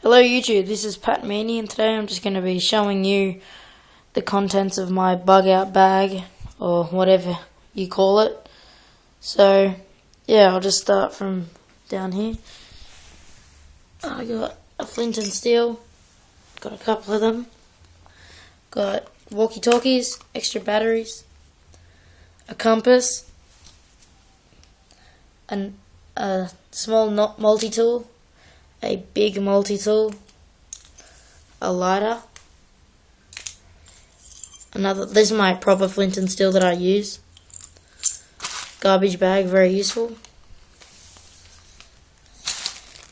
Hello YouTube, this is Pat Meany and today I'm just going to be showing you the contents of my bug out bag or whatever you call it. So yeah, I'll just start from down here. I got a flint and steel, got a couple of them, got walkie-talkies, extra batteries, a compass, and a small multi-tool, a big multi-tool, a lighter, this is my proper flint and steel that I use, garbage bag, very useful.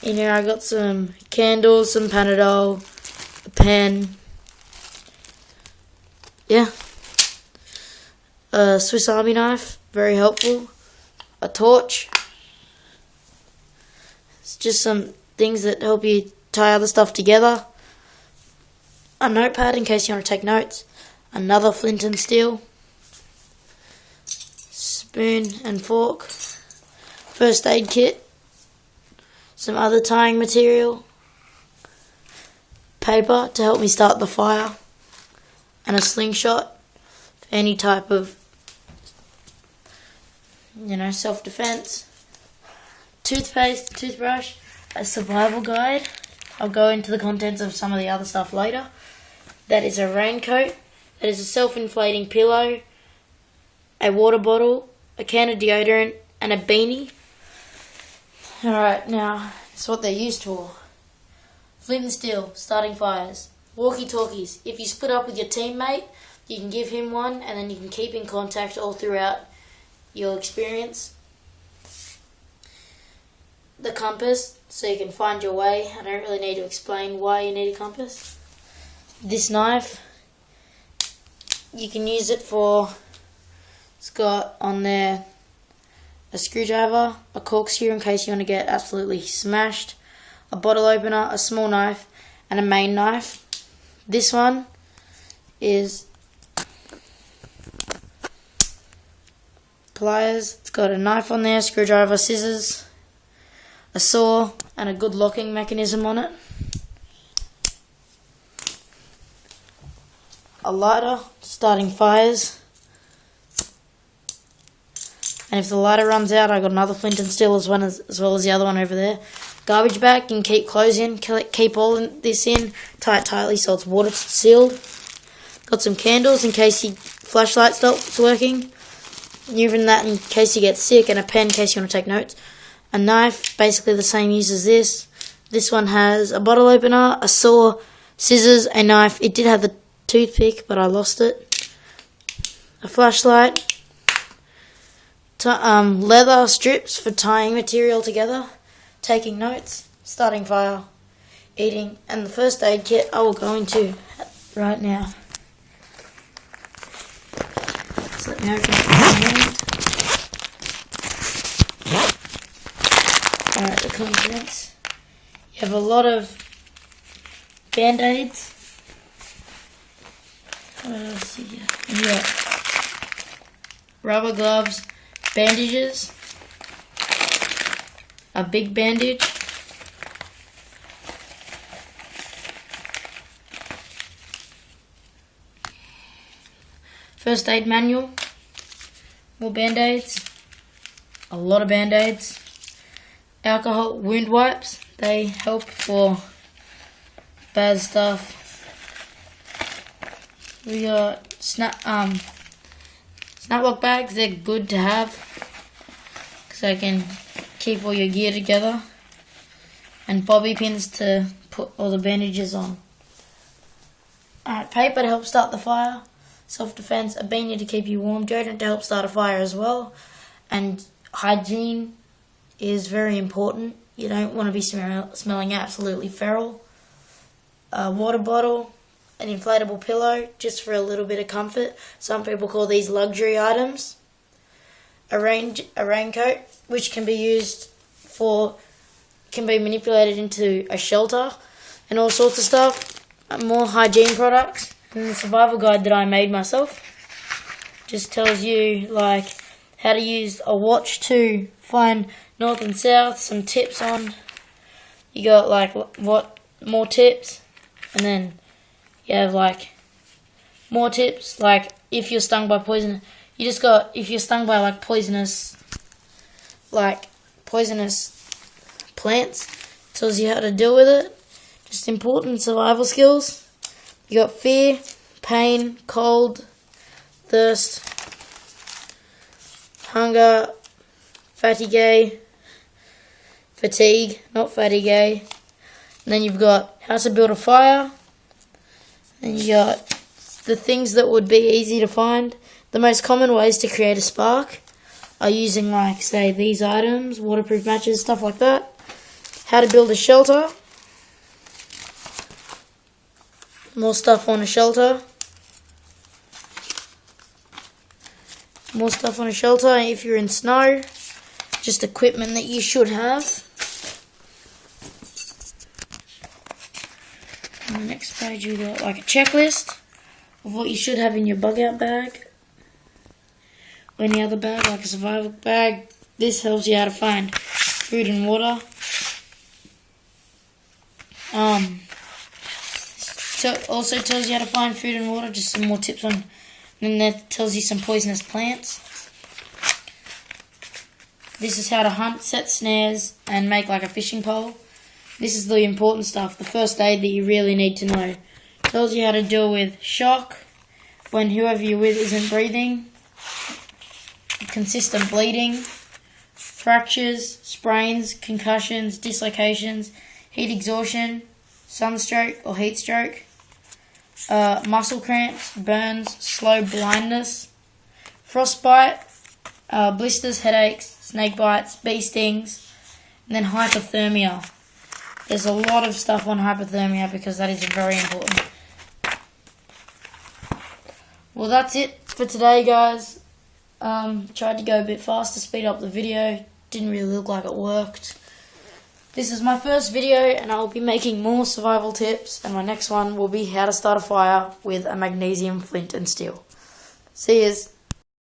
In here I got some candles, some Panadol, a pen, a Swiss Army knife, very helpful, a torch. It's just some things that help you tie other stuff together. A notepad in case you want to take notes. Another flint and steel. Spoon and fork. First aid kit. Some other tying material. Paper to help me start the fire. And a slingshot for any type of, self-defense. Toothpaste, toothbrush, a survival guide. I'll go into the contents of some of the other stuff later. That is a raincoat. That is a self-inflating pillow, a water bottle, a can of deodorant, and a beanie. Alright, now, that's what they're used for. Flint and steel, starting fires. Walkie-talkies. If you split up with your teammate, you can give him one, and then you can keep in contact all throughout your experience. The compass, so you can find your way. I don't really need to explain why you need a compass. This knife, you can use it for, it's got on there a screwdriver, a corkscrew in case you want to get absolutely smashed, a bottle opener, a small knife, and a main knife. This one is pliers. It's got a knife on there, screwdriver, scissors, a saw, and a good locking mechanism on it. A lighter, starting fires. And if the lighter runs out, I got another flint and steel as well as the other one over there. Garbage bag, you can keep clothes in, keep all this in, tie it tightly so it's water sealed. Got some candles in case your flashlight stops working. Even that in case you get sick, and a pen in case you want to take notes. A knife, basically the same use as this. This one has a bottle opener, a saw, scissors, a knife. It did have the toothpick, but I lost it. A flashlight. Leather strips for tying material together. Taking notes. Starting fire. Eating. And the first aid kit I will go into right now. So let me open it. Alright, the contents. You have a lot of band-aids. What else do you get? You got rubber gloves, bandages, a big bandage, first aid manual, more band-aids, a lot of band-aids, alcohol, wound wipes, they help for bad stuff. We got snap lock bags, they're good to have because they can keep all your gear together, and bobby pins to put all the bandages on. Alright, paper to help start the fire, self-defense, a beanie to keep you warm, deodorant to help start a fire as well, and hygiene is very important. You don't want to be smelling absolutely feral. A water bottle, an inflatable pillow, just for a little bit of comfort. Some people call these luxury items. A raincoat, which can be manipulated into a shelter, and all sorts of stuff. More hygiene products. And the survival guide that I made myself just tells you how to use a watch to find north and south, some tips on. You got what more tips, and then you have like more tips. Like if you're stung by poison, if you're stung by like poisonous plants, tells you how to deal with it. Just important survival skills. You got fear, pain, cold, thirst, hunger, fatigue, not fatigue. And then you've got how to build a fire. And you got the things that would be easy to find. The most common ways to create a spark are using, like, say, these items, waterproof matches, stuff like that. How to build a shelter. More stuff on a shelter. More stuff on a shelter if you're in snow. Just equipment that you should have. On the next page you got like a checklist of what you should have in your bug out bag. Or any other bag, like a survival bag. This helps you how to find food and water. Also tells you how to find food and water, just some more tips on, and that tells you some poisonous plants. This is how to hunt, set snares, and make like a fishing pole. This is the important stuff, the first aid that you really need to know. Tells you how to deal with shock, when whoever you're with isn't breathing, consistent bleeding, fractures, sprains, concussions, dislocations, heat exhaustion, sunstroke or heat stroke, muscle cramps, burns, slow blindness, frostbite, blisters, headaches, snake bites, bee stings, and then hypothermia. There's a lot of stuff on hypothermia because that is very important. Well, that's it for today, guys. Tried to go a bit fast to speed up the video. Didn't really look like it worked. This is my first video, and I'll be making more survival tips, and my next one will be how to start a fire with a magnesium flint and steel. See yous.